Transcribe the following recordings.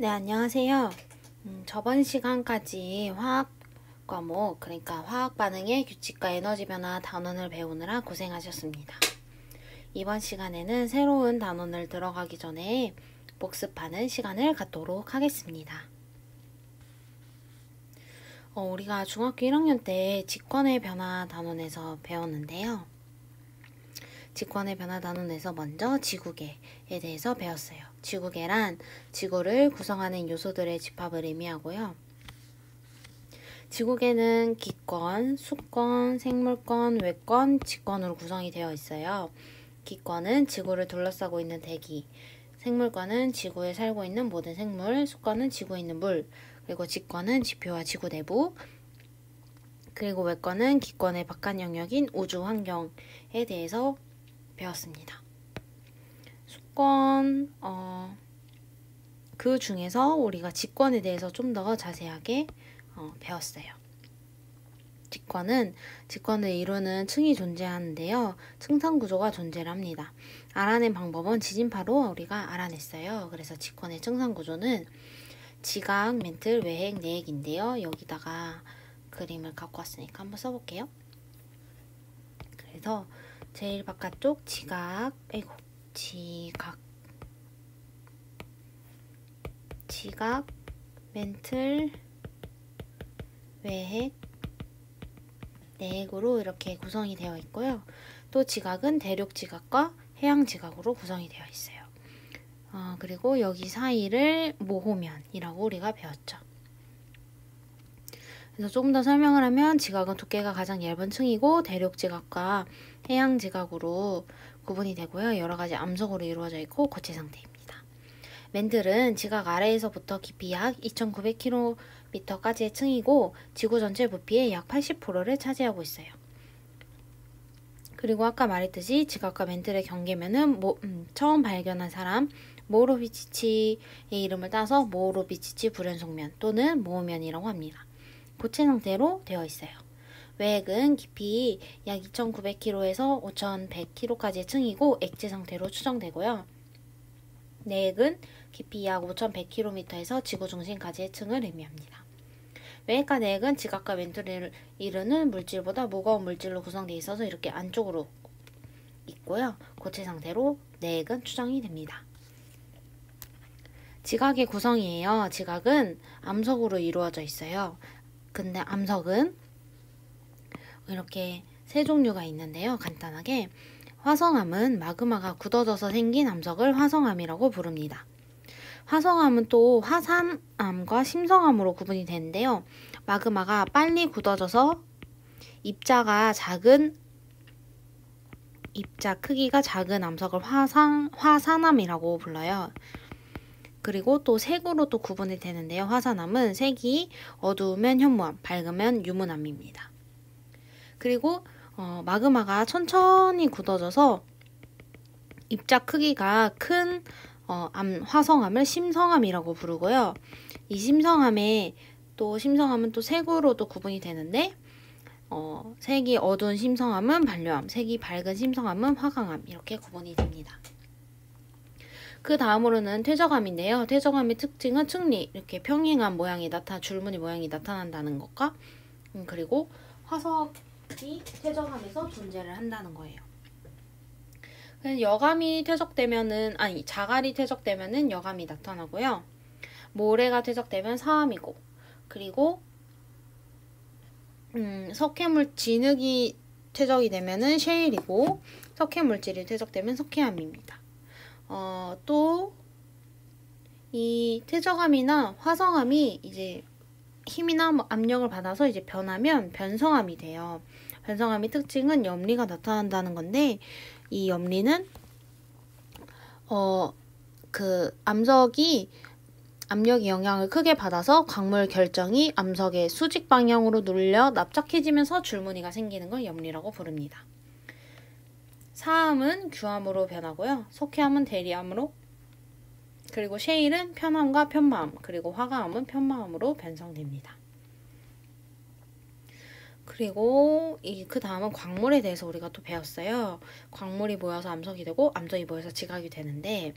네, 안녕하세요. 저번 시간까지 화학 과목, 그러니까 화학 반응의 규칙과 에너지 변화 단원을 배우느라 고생하셨습니다. 이번 시간에는 새로운 단원을 들어가기 전에 복습하는 시간을 갖도록 하겠습니다. 우리가 중학교 1학년 때 직권의 변화 단원에서 배웠는데요. 직권의 변화 단원에서 먼저 지구계에 대해서 배웠어요. 지구계란 지구를 구성하는 요소들의 집합을 의미하고요. 지구계는 기권, 수권, 생물권, 외권, 직권으로 구성이 되어 있어요. 기권은 지구를 둘러싸고 있는 대기, 생물권은 지구에 살고 있는 모든 생물, 수권은 지구에 있는 물, 그리고 직권은 지표와 지구 내부, 그리고 외권은 기권의 바깥 영역인 우주 환경에 대해서 배웠습니다. 수권, 그 중에서 우리가 직권에 대해서 좀 더 자세하게 배웠어요. 직권을 이루는 층이 존재하는데요. 층상 구조가 존재를 합니다. 알아낸 방법은 지진파로 우리가 알아냈어요. 그래서 직권의 층상 구조는 지각, 멘틀, 외핵, 내핵인데요. 여기다가 그림을 갖고 왔으니까 한번 써볼게요. 그래서 제일 바깥쪽 지각, 멘틀, 외핵, 내핵으로 이렇게 구성이 되어 있고요. 또 지각은 대륙 지각과 해양 지각으로 구성이 되어 있어요. 그리고 여기 사이를 모호면이라고 우리가 배웠죠. 그래서 조금 더 설명을 하면 지각은 두께가 가장 얇은 층이고 대륙 지각과 해양 지각으로 구분이 되고요. 여러 가지 암석으로 이루어져 있고 고체 상태입니다. 멘틀은 지각 아래에서부터 깊이 약 2,900km까지의 층이고 지구 전체 부피의 약 80%를 차지하고 있어요. 그리고 아까 말했듯이 지각과 멘틀의 경계면은 처음 발견한 사람 모로비치치의 이름을 따서 모로비치치 불연속면 또는 모호면이라고 합니다. 고체 상태로 되어 있어요. 외핵은 깊이 약 2,900km에서 5,100km까지의 층이고 액체 상태로 추정되고요. 내핵은 깊이 약 5,100km에서 지구 중심까지의 층을 의미합니다. 외핵과 내핵은 지각과 멘틀을 이루는 물질보다 무거운 물질로 구성되어 있어서 이렇게 안쪽으로 있고요. 고체 상태로 내핵은 추정이 됩니다. 지각의 구성이에요. 지각은 암석으로 이루어져 있어요. 근데 암석은 이렇게 세 종류가 있는데요. 간단하게 화성암은 마그마가 굳어져서 생긴 암석을 화성암이라고 부릅니다. 화성암은 또 화산암과 심성암으로 구분이 되는데요. 마그마가 빨리 굳어져서 입자 크기가 작은 암석을 화산암이라고 불러요. 그리고 또 색으로 또 구분이 되는데요. 화산암은 색이 어두우면 현무암, 밝으면 유문암입니다. 그리고 마그마가 천천히 굳어져서 입자 크기가 큰 화성암을 심성암이라고 부르고요. 이 심성암은 또 색으로 또 구분이 되는데 색이 어두운 심성암은 반려암, 색이 밝은 심성암은 화강암 이렇게 구분이 됩니다. 그 다음으로는 퇴적암인데요. 퇴적암의 특징은 층리, 이렇게 평행한 모양이 줄무늬 모양이 나타난다는 것과 그리고 화석이 퇴적암에서 존재를 한다는 거예요. 자갈이 퇴적되면은 여감이 나타나고요. 모래가 퇴적되면 사암이고, 그리고 석회물 진흙이 퇴적이 되면은 셰일이고, 석회물질이 퇴적되면 석회암입니다. 또 이 퇴적암이나 화성암이 이제 힘이나 압력을 받아서 이제 변하면 변성암이 돼요. 변성암의 특징은 염리가 나타난다는 건데 이 염리는 암석이 압력의 영향을 크게 받아서 광물 결정이 암석의 수직 방향으로 눌려 납작해지면서 줄무늬가 생기는 걸 염리라고 부릅니다. 사암은 규암으로 변하고요. 석회암은 대리암으로, 그리고 셰일은 편암과 편마암, 그리고 화가암은 편마암으로 변성됩니다. 그리고 그 다음은 광물에 대해서 우리가 또 배웠어요. 광물이 모여서 암석이 되고 암석이 모여서 지각이 되는데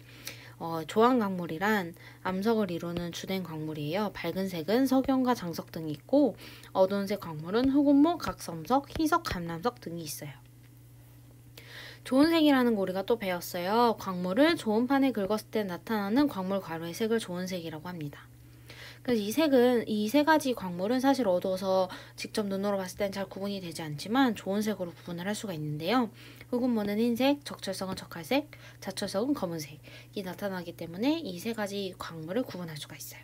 조항 광물이란 암석을 이루는 주된 광물이에요. 밝은 색은 석영과 장석 등이 있고 어두운 색 광물은 흑운모, 각섬석, 희석, 감람석 등이 있어요. 좋은 색이라는 거 우리가 또 배웠어요. 광물을 좋은 판에 긁었을 때 나타나는 광물 괄호의 색을 좋은 색이라고 합니다. 그래서 이 세 가지 광물은 사실 어두워서 직접 눈으로 봤을 땐 잘 구분이 되지 않지만 좋은 색으로 구분을 할 수가 있는데요. 흑운모는 흰색, 적철석은 적할색, 자철석은 검은색이 나타나기 때문에 이 세 가지 광물을 구분할 수가 있어요.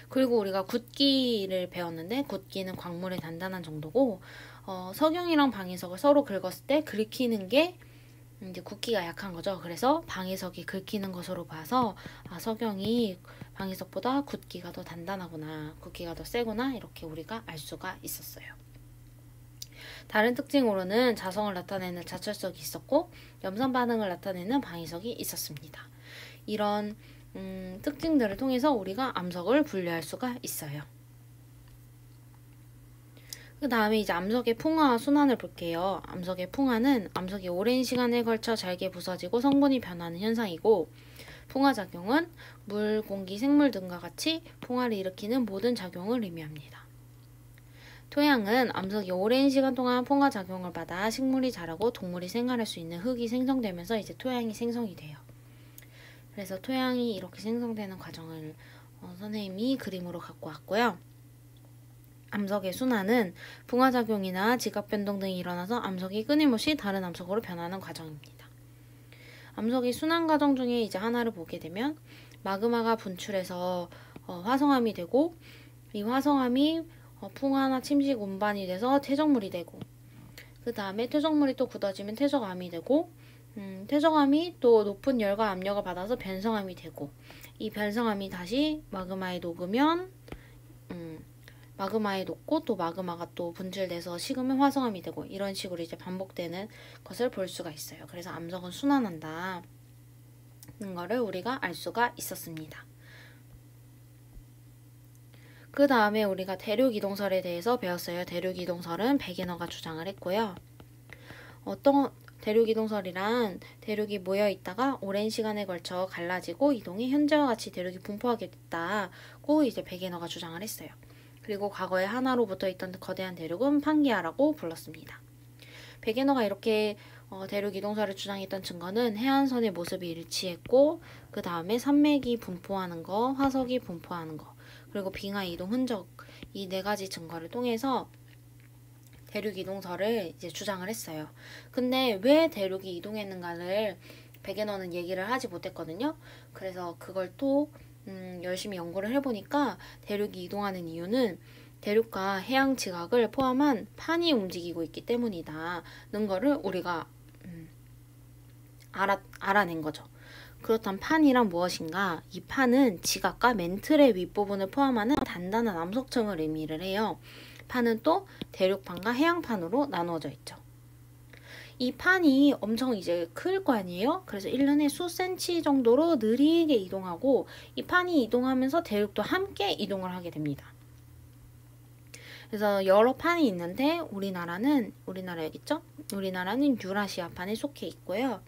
그리고 우리가 굿기를 배웠는데 굿기는 광물의 단단한 정도고 석영이랑 방해석을 서로 긁었을 때 긁히는 게 이제 굵기가 약한 거죠. 그래서 방해석이 긁히는 것으로 봐서 석영이 방해석보다 굵기가 더 단단하구나, 굵기가 더 세구나 이렇게 우리가 알 수가 있었어요. 다른 특징으로는 자성을 나타내는 자철석이 있었고 염산 반응을 나타내는 방해석이 있었습니다. 이런 특징들을 통해서 우리가 암석을 분류할 수가 있어요. 그 다음에 이제 암석의 풍화와 순환을 볼게요. 암석의 풍화는 암석이 오랜 시간에 걸쳐 잘게 부서지고 성분이 변하는 현상이고 풍화작용은 물, 공기, 생물 등과 같이 풍화를 일으키는 모든 작용을 의미합니다. 토양은 암석이 오랜 시간 동안 풍화작용을 받아 식물이 자라고 동물이 생활할 수 있는 흙이 생성되면서 이제 토양이 생성이 돼요. 그래서 토양이 이렇게 생성되는 과정을 선생님이 그림으로 갖고 왔고요. 암석의 순환은 붕화작용이나 지각변동 등이 일어나서 암석이 끊임없이 다른 암석으로 변하는 과정입니다. 암석의 순환 과정 중에 이제 하나를 보게 되면 마그마가 분출해서 화성암이 되고 이 화성암이 풍화나 침식 운반이 돼서 퇴적물이 되고 그 다음에 퇴적물이 또 굳어지면 퇴적암이 되고 퇴적암이 또 높은 열과 압력을 받아서 변성암이 되고 이 변성암이 다시 마그마에 녹으면 마그마에 녹고 또 마그마가 또 분출돼서 식으면 화성암이 되고 이런 식으로 이제 반복되는 것을 볼 수가 있어요. 그래서 암석은 순환한다는 거를 우리가 알 수가 있었습니다. 그 다음에 우리가 대륙이동설에 대해서 배웠어요. 대륙이동설은 베게너가 주장을 했고요. 대륙이동설이란 대륙이 모여 있다가 오랜 시간에 걸쳐 갈라지고 이동해 현재와 같이 대륙이 분포하게 됐다고 이제 베게너가 주장을 했어요. 그리고 과거에 하나로 붙어 있던 거대한 대륙은 판게아라고 불렀습니다. 베게너가 이렇게 대륙 이동설을 주장했던 증거는 해안선의 모습이 일치했고 그 다음에 산맥이 분포하는 거, 화석이 분포하는 거, 그리고 빙하 이동 흔적 이 네 가지 증거를 통해서 대륙 이동설을 이제 주장을 했어요. 근데 왜 대륙이 이동했는가를 베게너는 얘기를 하지 못했거든요. 그래서 그걸 또 열심히 연구를 해보니까 대륙이 이동하는 이유는 대륙과 해양 지각을 포함한 판이 움직이고 있기 때문이다는 거를 우리가 알아낸 거죠. 그렇다면 판이란 무엇인가? 이 판은 지각과 멘틀의 윗부분을 포함하는 단단한 암석층을 의미를 해요. 판은 또 대륙판과 해양판으로 나누어져 있죠. 이 판이 엄청 이제 클 거 아니에요? 그래서 1년에 수센치 정도로 느리게 이동하고 이 판이 이동하면서 대륙도 함께 이동을 하게 됩니다. 그래서 여러 판이 있는데 우리나라 여기 있죠? 우리나라는 유라시아판에 속해 있고요.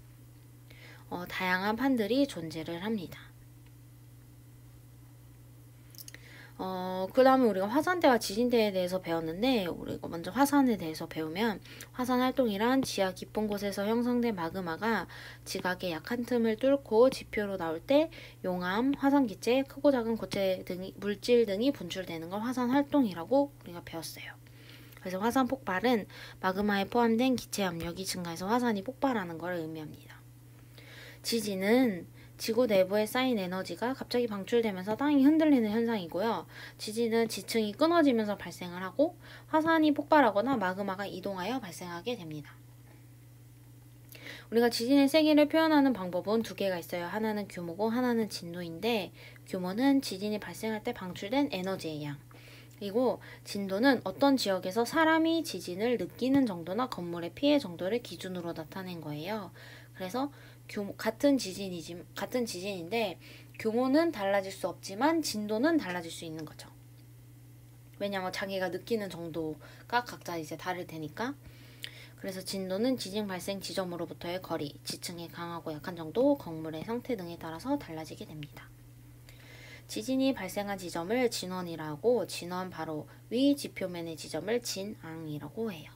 다양한 판들이 존재를 합니다. 그 다음에 우리가 화산대와 지진대에 대해서 배웠는데 우리가 먼저 화산에 대해서 배우면 화산 활동이란 지하 깊은 곳에서 형성된 마그마가 지각의 약한 틈을 뚫고 지표로 나올 때 용암, 화산기체, 크고 작은 고체 등이 물질 등이 분출되는 걸 화산 활동이라고 우리가 배웠어요. 그래서 화산 폭발은 마그마에 포함된 기체 압력이 증가해서 화산이 폭발하는 걸 의미합니다. 지진은 지구 내부에 쌓인 에너지가 갑자기 방출되면서 땅이 흔들리는 현상이고요. 지진은 지층이 끊어지면서 발생을 하고 화산이 폭발하거나 마그마가 이동하여 발생하게 됩니다. 우리가 지진의 세기를 표현하는 방법은 두 개가 있어요. 하나는 규모고 하나는 진도인데 규모는 지진이 발생할 때 방출된 에너지의 양, 그리고 진도는 어떤 지역에서 사람이 지진을 느끼는 정도나 건물의 피해 정도를 기준으로 나타낸 거예요. 그래서 같은 지진인데 규모는 달라질 수 없지만 진도는 달라질 수 있는 거죠. 왜냐하면 자기가 느끼는 정도가 각자 이제 다를 테니까. 그래서 진도는 지진 발생 지점으로부터의 거리, 지층의 강하고 약한 정도, 건물의 상태 등에 따라서 달라지게 됩니다. 지진이 발생한 지점을 진원이라고, 진원 바로 위 지표면의 지점을 진앙이라고 해요.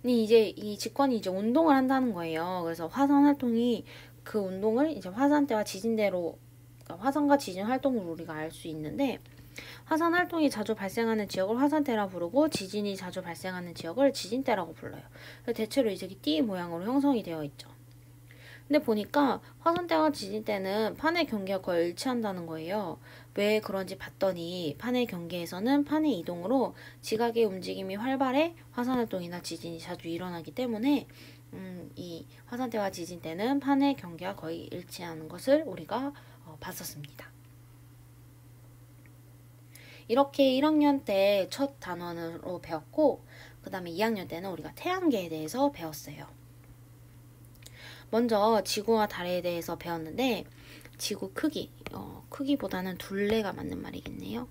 이제 이 직권이 이제 운동을 한다는 거예요. 그래서 화산 활동이 그 운동을 이제 화산대와 지진대로, 그러니까 화산과 지진 활동으로 우리가 알 수 있는데, 화산 활동이 자주 발생하는 지역을 화산대라 부르고 지진이 자주 발생하는 지역을 지진대라고 불러요. 대체로 이제 띠 모양으로 형성이 되어 있죠. 근데 보니까 화산대와 지진대는 판의 경계가 거의 일치한다는 거예요. 왜 그런지 봤더니 판의 경계에서는 판의 이동으로 지각의 움직임이 활발해 화산활동이나 지진이 자주 일어나기 때문에 이 화산대와 지진대는 판의 경계가 거의 일치하는 것을 우리가 봤었습니다. 이렇게 1학년 때 첫 단원으로 배웠고, 그 다음에 2학년 때는 우리가 태양계에 대해서 배웠어요. 먼저 지구와 달에 대해서 배웠는데, 지구 크기, 크기보다는 둘레가 맞는 말이겠네요.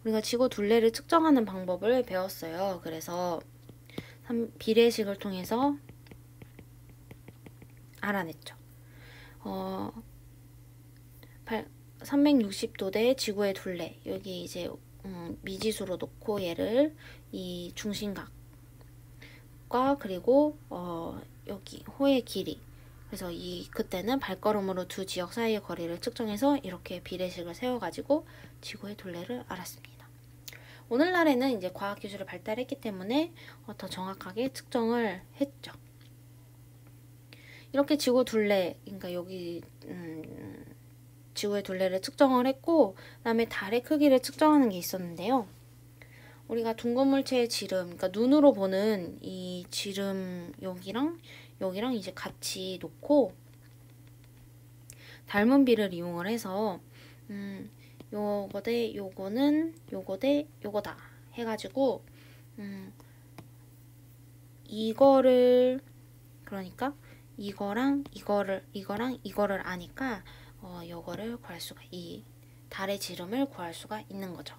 우리가 지구 둘레를 측정하는 방법을 배웠어요. 그래서 비례식을 통해서 알아냈죠. 360도대 지구의 둘레, 여기 이제 미지수로 놓고 얘를 이 중심각과 그리고 여기 호의 길이, 그래서 그때는 발걸음으로 두 지역 사이의 거리를 측정해서 이렇게 비례식을 세워가지고 지구의 둘레를 알았습니다. 오늘날에는 이제 과학기술이 발달했기 때문에 더 정확하게 측정을 했죠. 이렇게 지구 둘레, 그러니까 여기 지구의 둘레를 측정을 했고, 그 다음에 달의 크기를 측정하는 게 있었는데요. 우리가 둥근 물체의 지름, 그러니까 눈으로 보는 이 지름 여기랑 이제 같이 놓고 닮은 비를 이용을 해서 요거 대 요거는 요거 대 요거다 해가지고 이거를, 그러니까 이거랑 이거를 아니까 요거를 구할 수가, 이 달의 지름을 구할 수가 있는 거죠.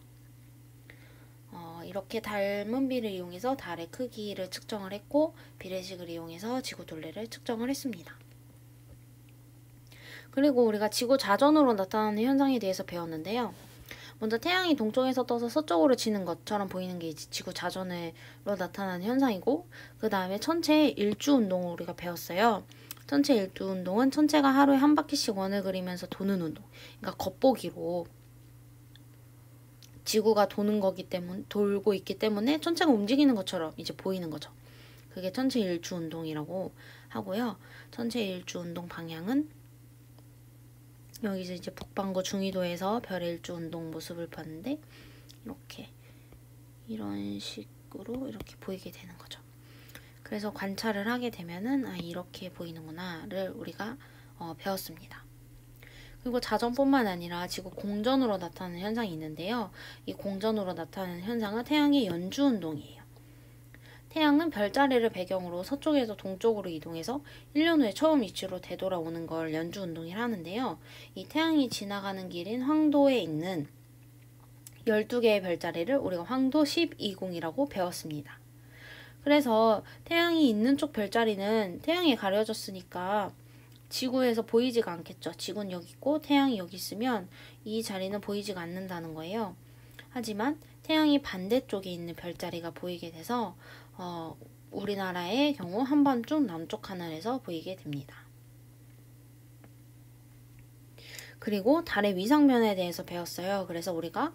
이렇게 닮은 비를 이용해서 달의 크기를 측정을 했고, 비례식을 이용해서 지구 둘레를 측정을 했습니다. 그리고 우리가 지구 자전으로 나타나는 현상에 대해서 배웠는데요. 먼저 태양이 동쪽에서 떠서 서쪽으로 치는 것처럼 보이는 게 지구 자전으로 나타나는 현상이고, 그 다음에 천체의 일주 운동을 우리가 배웠어요. 천체 일주 운동은 천체가 하루에 한 바퀴씩 원을 그리면서 도는 운동, 그러니까 겉보기로 지구가 돌고 있기 때문에 천체가 움직이는 것처럼 이제 보이는 거죠. 그게 천체 일주 운동이라고 하고요. 천체 일주 운동 방향은 여기서 이제 북반구 중위도에서 별의 일주 운동 모습을 봤는데, 이런 식으로 이렇게 보이게 되는 거죠. 그래서 관찰을 하게 되면은 이렇게 보이는구나를 우리가 배웠습니다. 그리고 자전뿐만 아니라 지구 공전으로 나타나는 현상이 있는데요. 이 공전으로 나타나는 현상은 태양의 연주 운동이에요. 태양은 별자리를 배경으로 서쪽에서 동쪽으로 이동해서 1년 후에 처음 위치로 되돌아오는 걸 연주 운동이라 하는데요. 이 태양이 지나가는 길인 황도에 있는 12개의 별자리를 우리가 황도 12공이라고 배웠습니다. 그래서 태양이 있는 쪽 별자리는 태양에 가려졌으니까 지구에서 보이지가 않겠죠. 지구는 여기 있고 태양이 여기 있으면 이 자리는 보이지가 않는다는 거예요. 하지만 태양이 반대쪽에 있는 별자리가 보이게 돼서 우리나라의 경우 한반쯤 남쪽 하늘에서 보이게 됩니다. 그리고 달의 위상면에 대해서 배웠어요. 그래서 우리가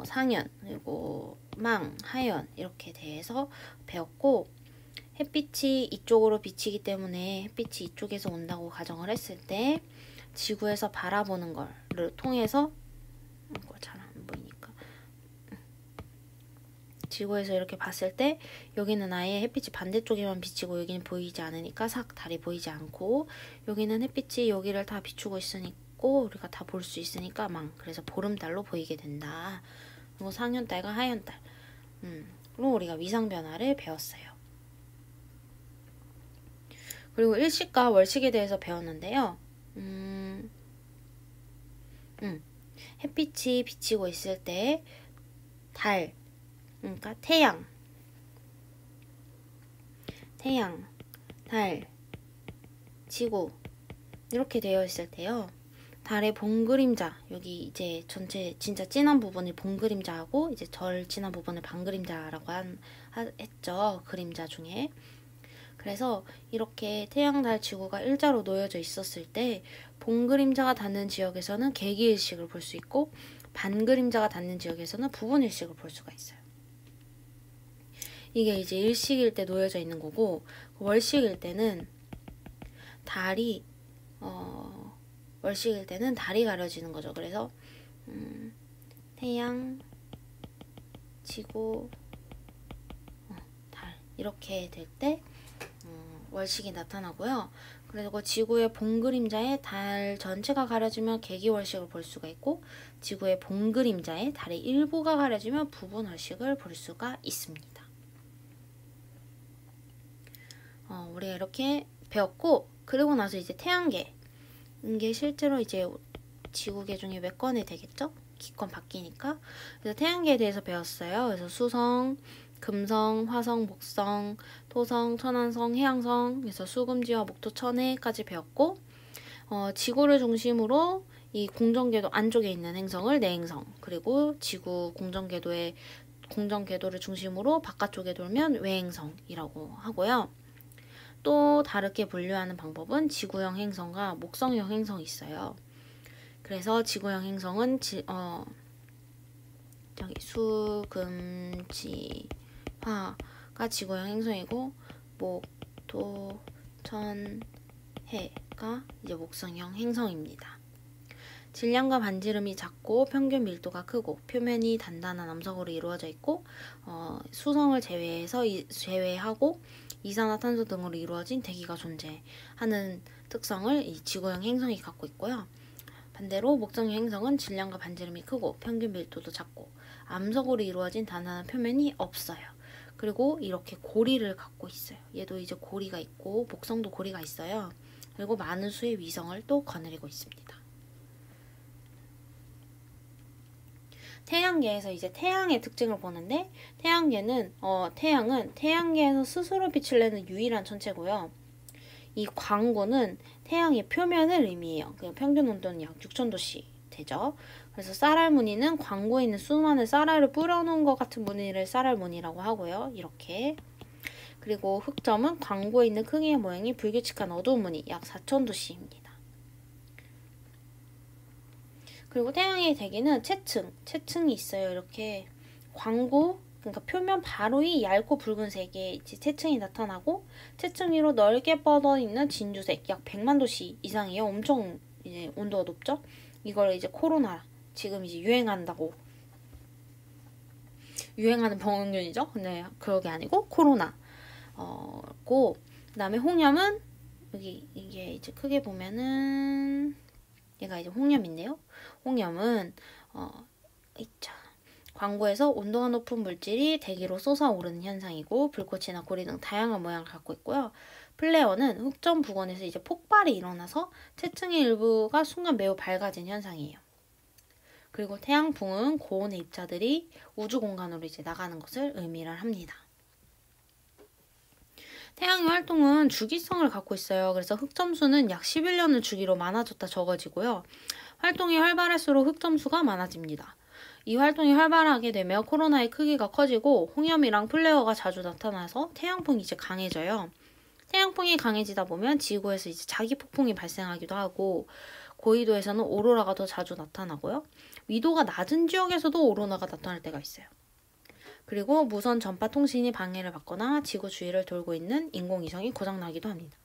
상현, 그리고 하연 이렇게 대해서 배웠고, 햇빛이 이쪽으로 비치기 때문에 햇빛이 이쪽에서 온다고 가정을 했을 때 지구에서 바라보는 거를 통해서, 잘 안 보이니까, 지구에서 이렇게 봤을 때 여기는 아예 햇빛이 반대쪽에만 비치고 여기는 보이지 않으니까 달이 보이지 않고, 여기는 햇빛이 여기를 다 비추고 있으니까 우리가 다 볼 수 있으니까 그래서 보름달로 보이게 된다. 그리고 상현달과 하현달, 그리고 우리가 위상 변화를 배웠어요. 그리고 일식과 월식에 대해서 배웠는데요. 햇빛이 비치고 있을 때 그러니까 태양, 달, 지구 이렇게 되어 있을 때요. 달의 봉그림자, 여기 이제 전체 진짜 진한 부분이 봉그림자하고 이제 덜 진한 부분을 반그림자라고 했죠. 그림자 중에. 그래서 이렇게 태양, 달, 지구가 일자로 놓여져 있었을 때 봉그림자가 닿는 지역에서는 개기일식을 볼 수 있고 반그림자가 닿는 지역에서는 부분일식을 볼 수가 있어요. 이게 이제 일식일 때 놓여져 있는 거고, 월식일 때는 달이 월식일 때는 달이 가려지는 거죠. 그래서 태양, 지구, 달 이렇게 될 때 월식이 나타나고요. 그리고 지구의 봉그림자에 달 전체가 가려지면 개기월식을 볼 수가 있고, 지구의 봉그림자에 달의 일부가 가려지면 부분월식을 볼 수가 있습니다. 우리가 이렇게 배웠고, 그리고 나서 이제 태양계, 이게 실제로 이제 지구계 중에 몇 건이 되겠죠? 기권 바뀌니까. 그래서 태양계에 대해서 배웠어요. 그래서 수성, 금성, 화성, 목성, 토성, 천왕성, 해왕성, 그래서 수금지와 목토, 천해까지 배웠고, 지구를 중심으로 이 공전궤도 안쪽에 있는 행성을 내행성, 그리고 지구 공전궤도를 중심으로 바깥쪽에 돌면 외행성이라고 하고요. 또 다르게 분류하는 방법은 지구형 행성과 목성형 행성이 있어요. 그래서 지구형 행성은 수, 금, 지, 화가 지구형 행성이고, 목, 토, 천, 해가 이제 목성형 행성입니다. 질량과 반지름이 작고 평균 밀도가 크고 표면이 단단한 암석으로 이루어져 있고, 수성을 제외하고 이산화탄소 등으로 이루어진 대기가 존재하는 특성을 이 지구형 행성이 갖고 있고요. 반대로 목성형 행성은 질량과 반지름이 크고 평균 밀도도 작고 암석으로 이루어진 단단한 표면이 없어요. 그리고 이렇게 고리를 갖고 있어요. 얘도 이제 고리가 있고 목성도 고리가 있어요. 그리고 많은 수의 위성을 또 거느리고 있습니다. 태양계에서 이제 태양의 특징을 보는데, 태양계는 태양은 태양계에서 스스로 빛을 내는 유일한 천체고요. 이 광구는 태양의 표면을 의미해요. 평균 온도는 약 6000도씨 되죠. 그래서 쌀알 무늬는 광구에 있는 수많은 쌀알을 뿌려놓은 것 같은 무늬를 쌀알 무늬라고 하고요. 이렇게. 그리고 흑점은 광구에 있는 크기의 모양이 불규칙한 어두운 무늬, 약 4000도씨입니다. 그리고 태양의 대기는 채층이 있어요. 이렇게 광구, 그러니까 표면 바로 위 얇고 붉은색의 채층이 나타나고, 채층 위로 넓게 뻗어 있는 진주색, 약 100만 도씨 이상이에요. 엄청 이제 온도가 높죠. 이걸 이제 코로나, 지금 이제 유행하는 병원균이죠. 네, 그게 아니고 코로나. 그다음에 홍염은 여기 이게 이제 크게 보면은 얘가 이제 홍염인데요. 홍염은 광구에서 온도가 높은 물질이 대기로 솟아오르는 현상이고, 불꽃이나 고리 등 다양한 모양을 갖고 있고요. 플레어는 흑점 부근에서 이제 폭발이 일어나서 채층의 일부가 순간 매우 밝아진 현상이에요. 그리고 태양풍은 고온의 입자들이 우주 공간으로 이제 나가는 것을 의미를 합니다. 태양의 활동은 주기성을 갖고 있어요. 그래서 흑점수는 약 11년을 주기로 많아졌다 적어지고요. 활동이 활발할수록 흑점수가 많아집니다. 이 활동이 활발하게 되면 코로나의 크기가 커지고 홍염이랑 플레어가 자주 나타나서 태양풍이 이제 강해져요. 태양풍이 강해지다 보면 지구에서 이제 자기 폭풍이 발생하기도 하고, 고위도에서는 오로라가 더 자주 나타나고요. 위도가 낮은 지역에서도 오로라가 나타날 때가 있어요. 그리고 무선 전파 통신이 방해를 받거나 지구 주위를 돌고 있는 인공위성이 고장나기도 합니다.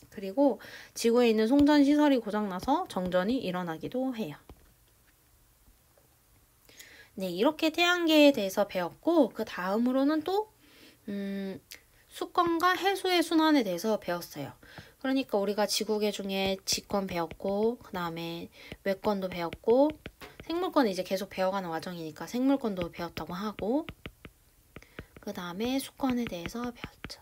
그리고 지구에 있는 송전 시설이 고장나서 정전이 일어나기도 해요. 네, 이렇게 태양계에 대해서 배웠고, 그 다음으로는 또 수권과 해수의 순환에 대해서 배웠어요. 그러니까 우리가 지구계 중에 지권 배웠고, 그 다음에 외권도 배웠고, 생물권 이제 계속 배워가는 과정이니까 생물권도 배웠다고 하고, 그 다음에 수권에 대해서 배웠죠.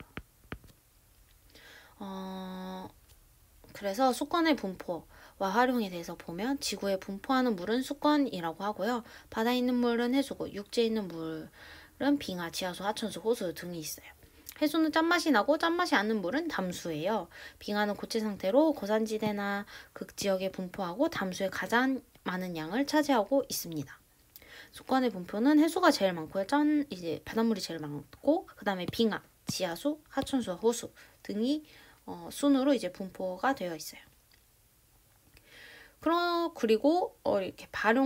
그래서 수권의 분포와 활용에 대해서 보면, 지구에 분포하는 물은 수권이라고 하고요. 바다에 있는 물은 해수고, 육지에 있는 빙하, 지하수, 하천수, 호수 등이 있어요. 해수는 짠맛이 나고 짠맛이 않는 물은 담수예요. 빙하는 고체 상태로 고산지대나 극지역에 분포하고 담수의 가장 많은 양을 차지하고 있습니다. 수권의 분포는 해수가 제일 많고요. 이제 바닷물이 제일 많고 그 다음에 빙하, 지하수, 하천수와 호수 등이 순으로 이제 분포가 되어 있어요. 그리고 이렇게 바로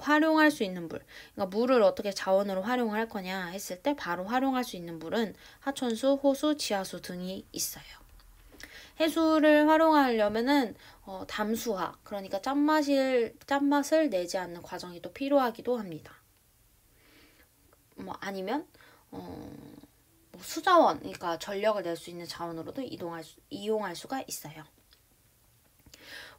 활용할 수 있는 물. 그러니까 물을 어떻게 자원으로 활용할 거냐 했을 때 바로 활용할 수 있는 물은 하천수, 호수, 지하수 등이 있어요. 해수를 활용하려면은 담수화, 그러니까 짠맛을 내지 않는 과정이 또 필요하기도 합니다. 아니면 수자원, 그러니까 전력을 낼 수 있는 자원으로도 이용할 수가 있어요.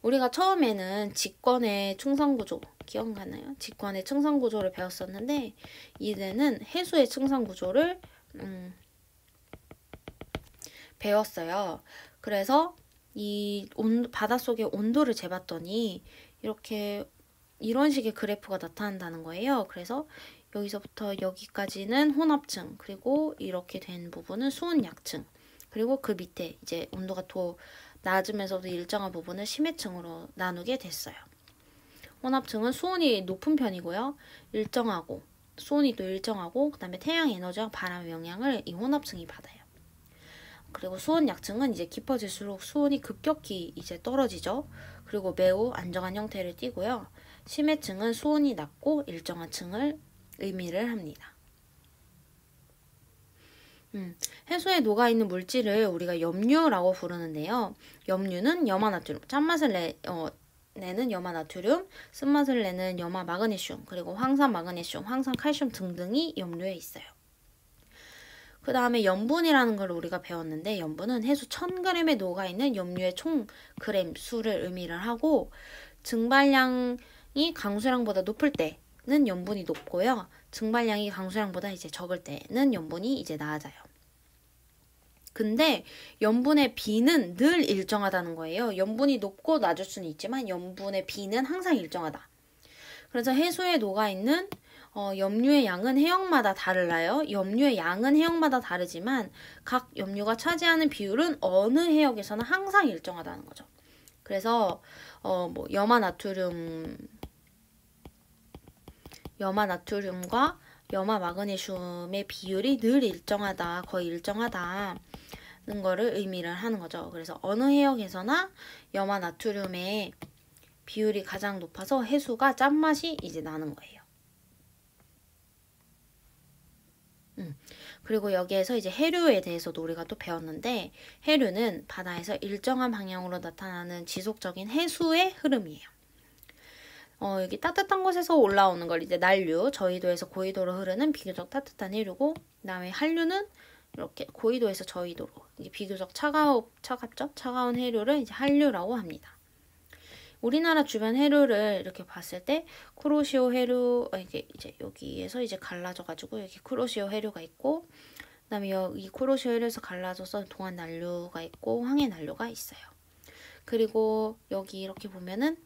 우리가 처음에는 직권의 충성구조 기억나나요? 직권의 충성구조를 배웠었는데 이제는 해수의 충성구조를 배웠어요. 그래서 이 바닷속의 온도를 재봤더니 이런 식의 그래프가 나타난다는 거예요. 그래서 여기서부터 여기까지는 혼합층, 그리고 이렇게 된 부분은 수온약층, 그리고 그 밑에 이제 온도가 더 낮으면서도 일정한 부분을 심해층으로 나누게 됐어요. 혼합층은 수온이 높은 편이고요. 수온이 또 일정하고 그 다음에 태양 에너지와 바람의 영향을 이 혼합층이 받아요. 그리고 수온 약층은 이제 깊어질수록 수온이 급격히 이제 떨어지죠. 그리고 매우 안정한 형태를 띠고요. 심해층은 수온이 낮고 일정한 층을 의미를 합니다. 해수에 녹아있는 물질을 우리가 염류라고 부르는데요. 염류는 염화나트륨, 짠맛을 내는 염화나트륨, 쓴맛을 내는 염화마그네슘, 그리고 황산마그네슘, 황산칼슘 등등이 염류에 있어요. 그 다음에 염분이라는 걸 우리가 배웠는데 염분은 해수 1000g에 녹아있는 염류의 총 그램 수를 의미를 하고 증발량이 강수량보다 높을 때는 염분이 높고요. 증발량이 강수량보다 이제 적을 때는 염분이 이제 낮아요. 근데 염분의 비는 늘 일정하다는 거예요. 염분이 높고 낮을 수는 있지만 염분의 비는 항상 일정하다. 그래서 해수에 녹아있는 염류의 양은 해역마다 달라요. 염류의 양은 해역마다 다르지만 각 염류가 차지하는 비율은 어느 해역에서는 항상 일정하다는 거죠. 그래서 염화나트륨과 염화마그네슘의 비율이 늘 일정하다, 거의 일정하다는 거를 의미를 하는 거죠. 그래서 어느 해역에서나 염화나트륨의 비율이 가장 높아서 해수가 짠맛이 이제 나는 거예요. 그리고 여기에서 이제 해류에 대해서도 우리가 또 배웠는데 해류는 바다에서 일정한 방향으로 나타나는 지속적인 해수의 흐름이에요. 여기 따뜻한 곳에서 올라오는 걸 이제 난류, 저위도에서 고위도로 흐르는 비교적 따뜻한 해류고, 그다음에 한류는 이렇게 고위도에서 저위도로 이제 비교적 차갑죠? 차가운 해류를 이제 한류라고 합니다. 우리나라 주변 해류를 이렇게 봤을 때 쿠로시오 해류, 이게 이제 여기에서 이제 갈라져가지고 여기 쿠로시오 해류가 있고, 그다음에 이 쿠로시오 해류에서 갈라져서 동안 난류가 있고 황해 난류가 있어요. 그리고 여기 이렇게 보면은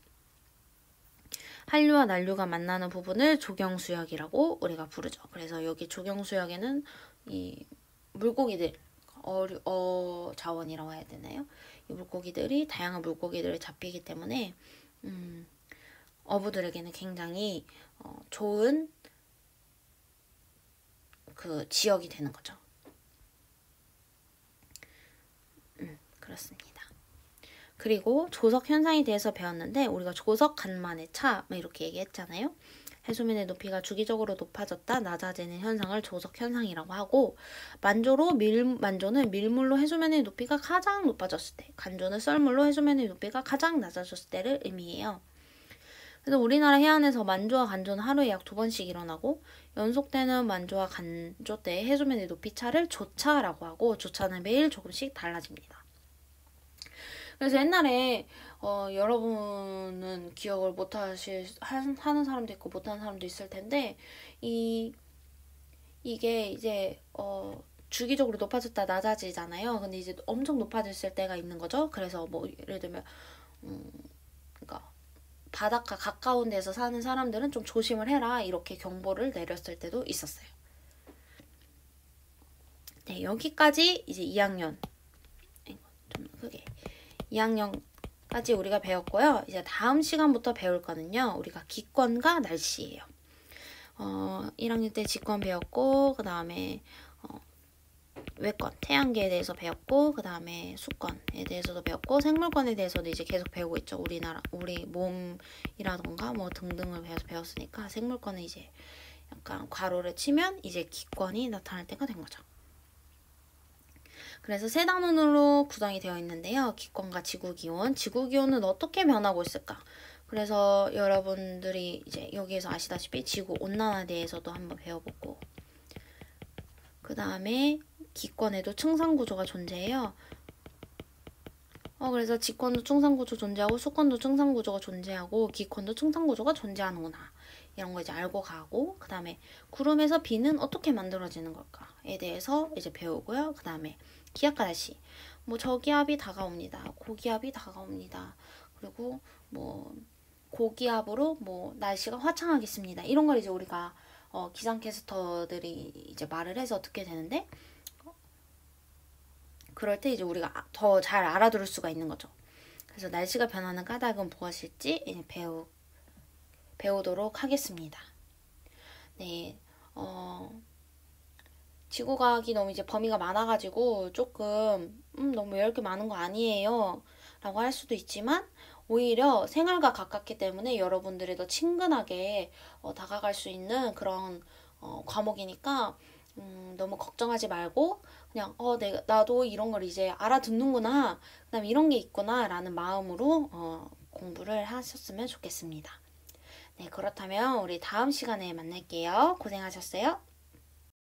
한류와 난류가 만나는 부분을 조경수역이라고 우리가 부르죠. 그래서 여기 조경수역에는 이 물고기들, 자원이라고 해야 되나요? 이 물고기들이 다양한 물고기들을 잡히기 때문에 어부들에게는 굉장히 좋은 그 지역이 되는 거죠. 그렇습니다. 그리고 조석 현상에 대해서 배웠는데 우리가 조석 간만의 차 이렇게 얘기했잖아요. 해수면의 높이가 주기적으로 높아졌다 낮아지는 현상을 조석 현상이라고 하고, 만조는 밀물로 해수면의 높이가 가장 높아졌을 때, 간조는 썰물로 해수면의 높이가 가장 낮아졌을 때를 의미해요. 그래서 우리나라 해안에서 만조와 간조는 하루에 약 2번씩 일어나고, 연속되는 만조와 간조 때 해수면의 높이 차를 조차라고 하고, 조차는 매일 조금씩 달라집니다. 그래서 옛날에 여러분은 기억을 하는 사람도 있고 못하는 사람도 있을 텐데 이게 이제 주기적으로 높아졌다 낮아지잖아요. 근데 이제 엄청 높아졌을 때가 있는 거죠. 그래서 뭐 예를 들면 그러니까 바닷가 가까운 데서 사는 사람들은 좀 조심을 해라 이렇게 경보를 내렸을 때도 있었어요. 네, 여기까지 이제 2학년 좀 크게 2학년까지 우리가 배웠고요. 이제 다음 시간부터 배울 거는요. 우리가 기권과 날씨예요. 1학년 때 직권 배웠고 그 다음에 외권, 태양계에 대해서 배웠고 그 다음에 수권에 대해서도 배웠고 생물권에 대해서도 이제 계속 배우고 있죠. 우리 몸이라던가 뭐 등등을 배웠으니까 생물권은 이제 약간 괄호를 치면 이제 기권이 나타날 때가 된 거죠. 그래서 세 단원으로 구성이 되어 있는데요. 기권과 지구기온, 지구기온은 어떻게 변하고 있을까? 그래서 여러분들이 이제 여기에서 아시다시피 지구온난화에 대해서도 한번 배워보고 그 다음에 기권에도 층상구조가 존재해요. 그래서 지권도 층상구조 존재하고 수권도 층상구조가 존재하고 기권도 층상구조가 존재하는구나. 이런 거 이제 알고 가고 그 다음에 구름에서 비는 어떻게 만들어지는 걸까에 대해서 이제 배우고요. 그 다음에 기압과 날씨. 뭐 저기압이 다가옵니다. 고기압이 다가옵니다. 그리고 뭐 고기압으로 뭐 날씨가 화창하겠습니다. 이런 걸 이제 우리가 기상캐스터들이 이제 말을 해서 듣게 되는데 그럴 때 이제 우리가 더 잘 알아들을 수가 있는 거죠. 그래서 날씨가 변하는 까닭은 무엇일지 배우도록 하겠습니다. 네, 지구과학이 너무 이제 범위가 많아가지고 조금 너무 외울 게 많은 거 아니에요 라고 할 수도 있지만 오히려 생활과 가깝기 때문에 여러분들이 더 친근하게 다가갈 수 있는 그런 과목이니까 너무 걱정하지 말고 그냥 나도 이런 걸 이제 알아듣는구나 그다음에 이런 게 있구나 라는 마음으로 공부를 하셨으면 좋겠습니다. 네, 그렇다면 우리 다음 시간에 만날게요. 고생하셨어요.